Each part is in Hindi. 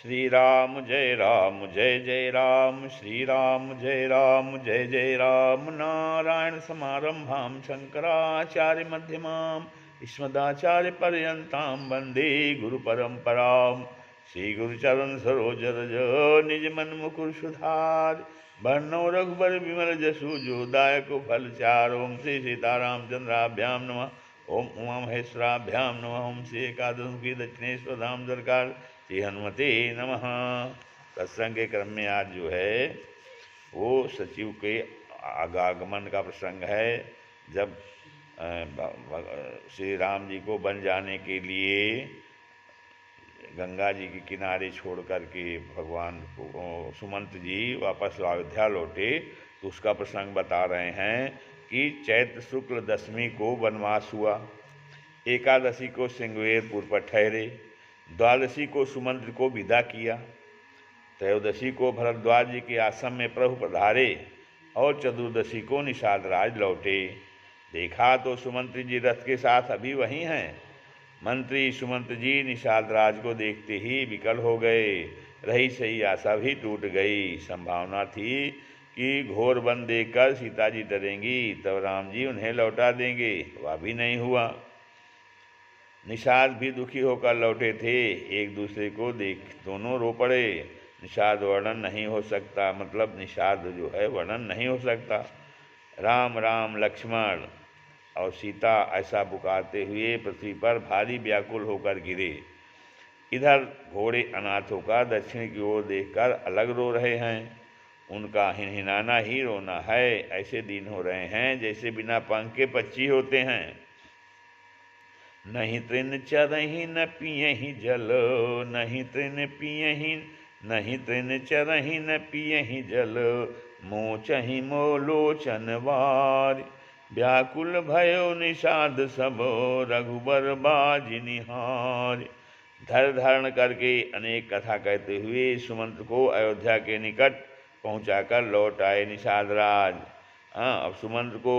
श्री राम जय जय राम, श्री राम जय जय राम। नारायण समारंभां शंकराचार्य मध्यमाम् अस्मदाचार्य पर्यन्तां वन्दे गुरु परंपराम्। श्री गुरुचरण सरोज रज निज मन मुकुर सुधार, वर्णो रघुबर विमल जसु जो दायक फल चार। ओम श्री सीताराम चंद्राभ्याम नमः, ओम उमा महेश्वराभ्याम नमः, ओम श्री एकादशी दक्षिणेश्वर धाम सरकार श्री हनुमते नमः। सत्संग के क्रम में आज जो है वो सचिव के आगमन का प्रसंग है। जब श्री राम जी को बन जाने के लिए गंगा जी के किनारे छोड़ कर के भगवान सुमंत जी वापस अयोध्या लौटे, तो उसका प्रसंग बता रहे हैं कि चैत्र शुक्ल दशमी को वनवास हुआ, एकादशी को सिंगवेरपुर पर ठहरे, द्वादशी को सुमंत को विदा किया, त्रयोदशी को भरद्वाज जी के आश्रम में प्रभु पधारे और चतुर्दशी को निषाद राज लौटे। देखा तो सुमंत जी रथ के साथ अभी वहीं हैं। मंत्री सुमंत जी निषाद राज को देखते ही विकल हो गए, रही सही आशा भी टूट गई। संभावना थी कि घोर वन देखकर सीता जी डरेंगी, तब राम जी उन्हें लौटा देंगे, वह भी नहीं हुआ। निषाद भी दुखी होकर लौटे थे, एक दूसरे को देख दोनों रो पड़े। निषाद वर्णन नहीं हो सकता, मतलब निषाद जो है वर्णन नहीं हो सकता। राम राम लक्ष्मण और सीता ऐसा पुकारते हुए पृथ्वी पर भारी व्याकुल होकर गिरे। इधर घोड़े अनाथ होकर दक्षिण की ओर देखकर अलग रो रहे हैं। उनका हिनहिनाना ही रोना है। ऐसे दिन हो रहे हैं जैसे बिना पंख के पक्षी होते हैं। नहीं तृण चरही न पियहि जल, नहीं तृण पियहि, नहीं तृण चरही न पियहि जल, मोचहि मोलोचन वार। व्याकुल भयो निषाद सब, रघुबर बाज निहार। धर धारण करके अनेक कथा कहते हुए सुमंत को अयोध्या के निकट पहुंचाकर लौट आए निषाद राज। अब सुमंत को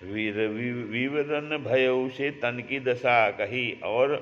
विवरण भयो से तन की दशा कही, और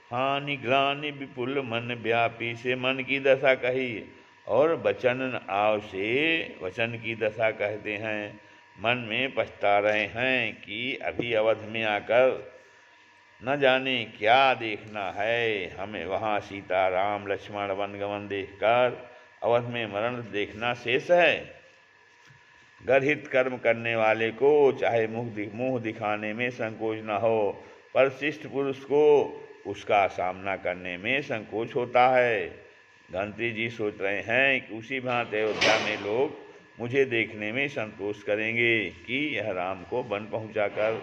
हानि ग्लानि विपुल मन व्यापी से मन की दशा कही, और वचन आव से वचन की दशा कहते हैं। मन में पछता रहे हैं कि अभी अवध में आकर न जाने क्या देखना है हमें। वहाँ सीता राम लक्ष्मण वनगमन देखकर अवध में मरण देखना शेष है। गर्हित कर्म करने वाले को चाहे मुंह दिखाने में संकोच न हो, पर शिष्ट पुरुष को उसका सामना करने में संकोच होता है। गंत्री जी सोच रहे हैं कि उसी भांति अयोध्या में लोग मुझे देखने में संतोष करेंगे कि यह राम को वन पहुंचाकर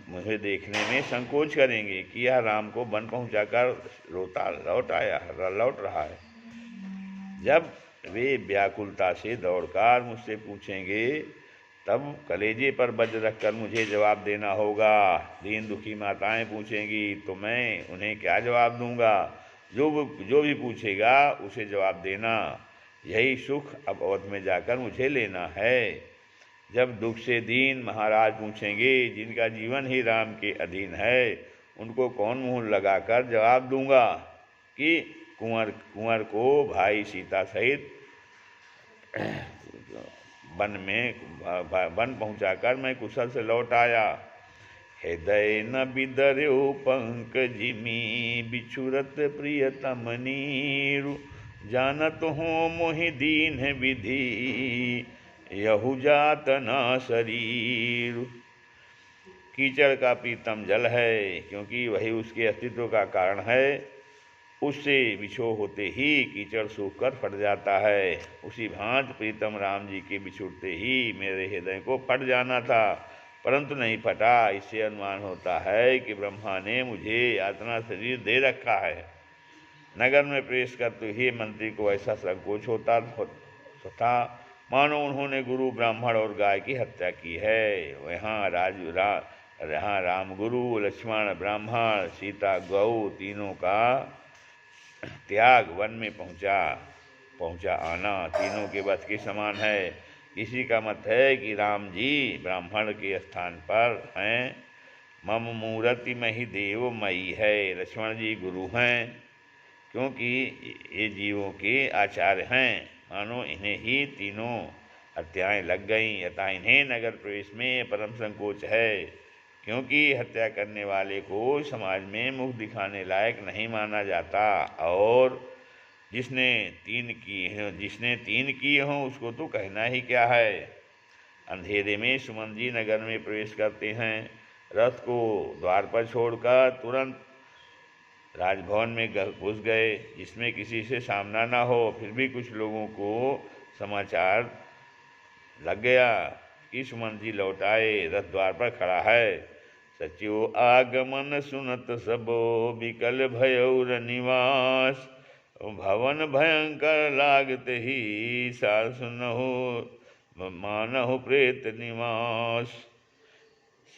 मुझे देखने में संकोच करेंगे कि यह राम को वन पहुंचाकर लौट रहा है। जब वे व्याकुलता से दौड़कर मुझसे पूछेंगे, तब कलेजे पर वज्र रखकर मुझे जवाब देना होगा। दीन दुखी माताएं पूछेंगी तो मैं उन्हें क्या जवाब दूंगा? जो भी पूछेगा उसे जवाब देना। यही सुख अब अवध में जाकर मुझे लेना है। जब दुख से दीन महाराज पूछेंगे, जिनका जीवन ही राम के अधीन है, उनको कौन मुँह लगाकर जवाब दूंगा कि कुंवर को भाई सीता सहित वन पहुंचाकर मैं कुशल से लौट आया। हृदय न बिदर्यो पंकजिमी, बिछुरत प्रियतम नीरु। जानत हो मोहि दीन विधि, यहु जात न शरीर। कीचड़ का प्रीतम जल है, क्योंकि वही उसके अस्तित्व का कारण है। उससे बिछोह होते ही कीचड़ सूखकर फट जाता है। उसी भांति प्रीतम राम जी के बिछुड़ते ही मेरे हृदय को फट जाना था, परंतु नहीं फटा। इससे अनुमान होता है कि ब्रह्मा ने मुझे यातना शरीर दे रखा है। नगर में प्रवेश करते ही मंत्री को ऐसा संकोच होता था मानो उन्होंने गुरु ब्राह्मण और गाय की हत्या की है। यहाँ राम गुरु, लक्ष्मण ब्राह्मण, सीता गौ, तीनों का त्याग वन में पहुंचा आना तीनों के वश के समान है। इसी का मत है कि राम जी ब्राह्मण के स्थान पर हैं। मम मूर्ति मही देव मई है। लक्ष्मण जी गुरु हैं, क्योंकि ये जीवों के आचार्य हैं, मानो इन्हें ही तीनों हत्याएं लग गईं। अतः इन्हें नगर प्रवेश में परम संकोच है, क्योंकि हत्या करने वाले को समाज में मुख दिखाने लायक नहीं माना जाता, और जिसने तीन किए हों उसको तो कहना ही क्या है। अंधेरे में सुमंत जी नगर में प्रवेश करते हैं। रथ को द्वार पर छोड़कर तुरंत राजभवन में घुस गए, जिसमें किसी से सामना ना हो। फिर भी कुछ लोगों को समाचार लग गया कि सुमंत जी लौट आए, रथ द्वार पर खड़ा है। सचिव आगमन सुनत सबो, विकल भयौर निवास। भवन भयंकर लागत ही, सार सुनहु मानहु प्रेत निवास।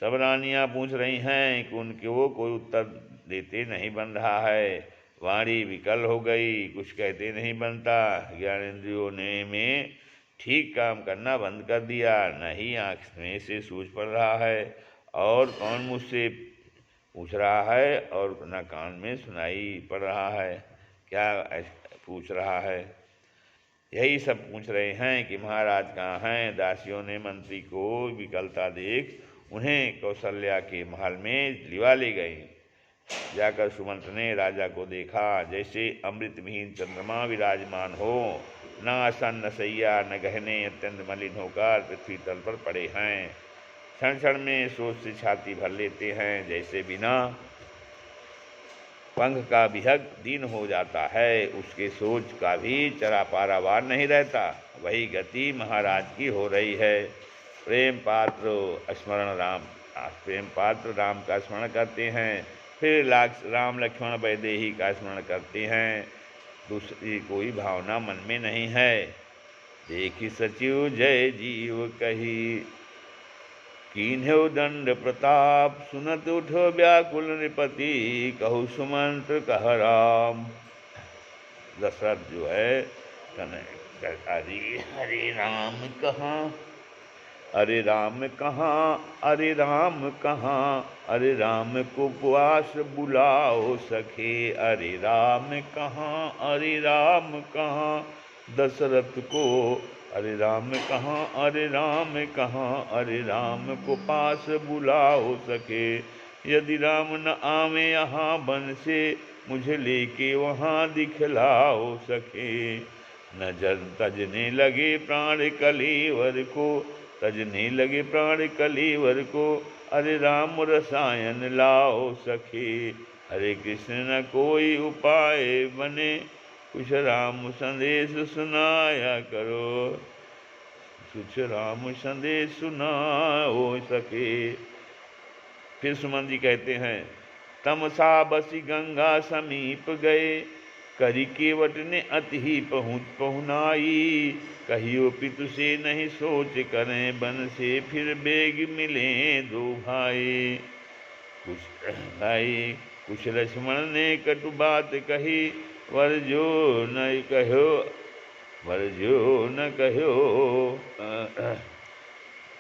सब रानियां पूछ रही हैं कि उनके वो कोई उत्तर देते नहीं बन रहा है। वाणी विकल हो गई, कुछ कहते नहीं बनता। ज्ञानेंद्रियों ने में ठीक काम करना बंद कर दिया। न ही आँख में से सूझ पड़ रहा है, और कौन मुझसे पूछ रहा है, और न कान में सुनाई पड़ रहा है। क्या पूछ रहा है? यही सब पूछ रहे हैं कि महाराज कहाँ हैं। दासियों ने मंत्री को विकलता देख उन्हें कौशल्या के महल में लिवा ले गई। जाकर सुमंत ने राजा को देखा, जैसे अमृत विहीन चंद्रमा विराजमान हो। न आसन न सैया न गहने, अत्यंत मलिन होकर पृथ्वी तल पर पड़े हैं। क्षण क्षण में सोच से छाती भर लेते हैं, जैसे बिना पंख का विहग दीन हो जाता है, उसके सोच का भी चरा पारावार नहीं रहता। वही गति महाराज की हो रही है। प्रेम पात्र राम का स्मरण करते हैं, फिर राम लक्ष्मण वैदेही का स्मरण करते हैं। दूसरी कोई भावना मन में नहीं है। देखी सचिव जय जीव कही, कीन्ह्यो दंड प्रताप। सुनत उठो व्याकुल नृपति, कहु सुमंत कह राम। दशरथ जो है हरे राम कहाँ, अरे राम कहाँ, अरे राम कहाँ, अरे राम को पुआस बुलाओ सखे। अरे राम कहाँ, अरे राम कहाँ, दशरथ को अरे राम कहाँ, अरे राम कहाँ, अरे राम को पास बुलाओ सके। यदि राम न आवे यहाँ बन से, मुझे लेके वहाँ दिखलाओ सके। नजर तजने लगे प्राण कलेवर को, तजने लगे प्राण कलेवर को, अरे राम रसायन लाओ सखे। हरे कृष्ण न कोई उपाय बने, कुछ राम संदेश सुनाया करो। कुछ राम संदेश सुनाओ सके। फिर सुमंत जी कहते हैं, तमसा बसी गंगा समीप गए, करी केवट ने अति ही पहुनाई। कहियो पितु से नहीं सोच करें, बन से फिर बेग मिले दो भाई। कुछ लक्ष्मण ने कटु बात कही, वर्जो न कहो, वर्जो न कहो।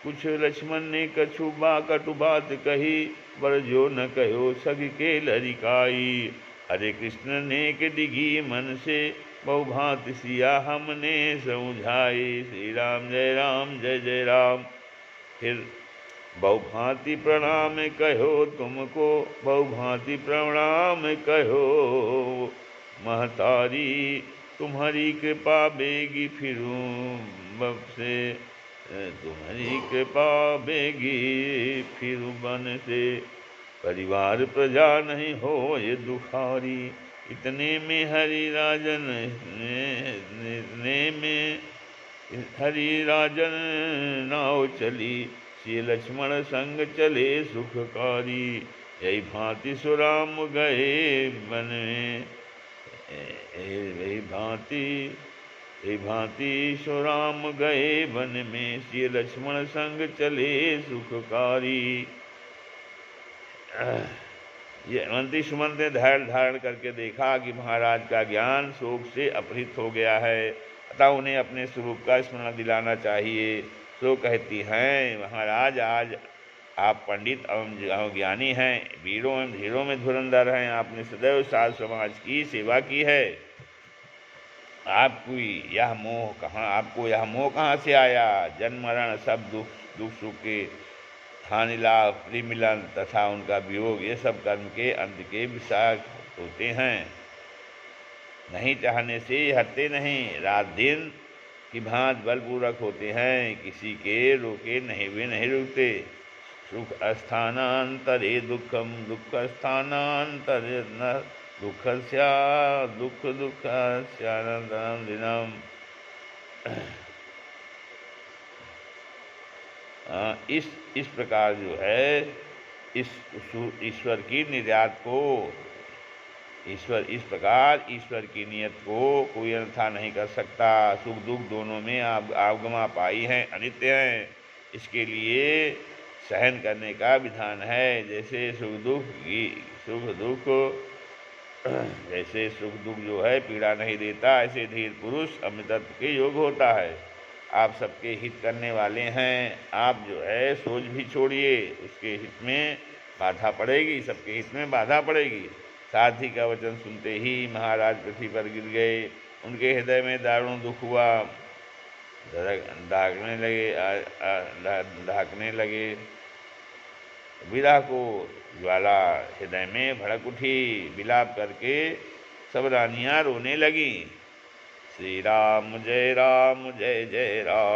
कुछ लक्ष्मण ने कटु बात कही, वर्जो न कहो सग के लरिकाई। हरे कृष्ण ने के डिगी मन से, बहुभांति सिया हमने समझाई। श्री राम जय जय राम। फिर बहुभांति प्रणाम कहो तुमको, बहुभांति प्रणाम कहो। महतारी तुम्हारी कृपा बेगी फिरूं बब से, तुम्हारी कृपा बेगी फिरूं बन से। परिवार प्रजा नहीं हो ये दुखारी, इतने में हरि राजन नाव चली। श्री लक्ष्मण संग चले सुखकारी, यही भांति सुराम गए मन में। यही भांति सुराम गए वन में, श्री लक्ष्मण संग चले सुखकारी। ये मंत्री सुमंत ने धैर्य धारण करके देखा कि महाराज का ज्ञान शोक से अपहृत हो गया है, अतः उन्हें अपने स्वरूप का स्मरण दिलाना चाहिए। तो कहती हैं, महाराज आज आप पंडित एवं ज्ञानी हैं, वीरों एवं धीरों में धुरंधर हैं। आपने सदैव साध समाज की सेवा की है। आपको यह मोह कहाँ से आया? जन्म मरण सब दुख सुख के, हानि लाभ, प्रियमिलन तथा उनका वियोग, ये सब कर्म के अंत के विषाक होते हैं। नहीं चाहने से हटते नहीं, रात दिन की भांति बलपूर्वक होते हैं। किसी के रोके नहीं वे नहीं रुकते। सुख स्थानांतरे दुखम, दुख स्थानांतरे न दुखस्या दुख दुखस्यानंतरम दिनम। इस प्रकार जो है इस ईश्वर की निर्यात को, इस प्रकार ईश्वर की नियत को कोई अन्यथा नहीं कर सकता। सुख दुख दोनों में आवगमा पाई हैं, अनित्य हैं। इसके लिए सहन करने का विधान है। जैसे सुख दुख जो है पीड़ा नहीं देता, ऐसे धीर पुरुष अमृतत्व के योग होता है। आप सबके हित करने वाले हैं। आप जो है सोच भी छोड़िए, उसके हित में बाधा पड़ेगी, सबके हित में बाधा पड़ेगी। सारथी का वचन सुनते ही महाराज पृथ्वी पर गिर गए। उनके हृदय में दारुण दुख हुआ, ढाकने लगे। विरह को ज्वाला हृदय में भड़क उठी। विलाप करके सब रानियां रोने लगी। श्री राम जय जय राम।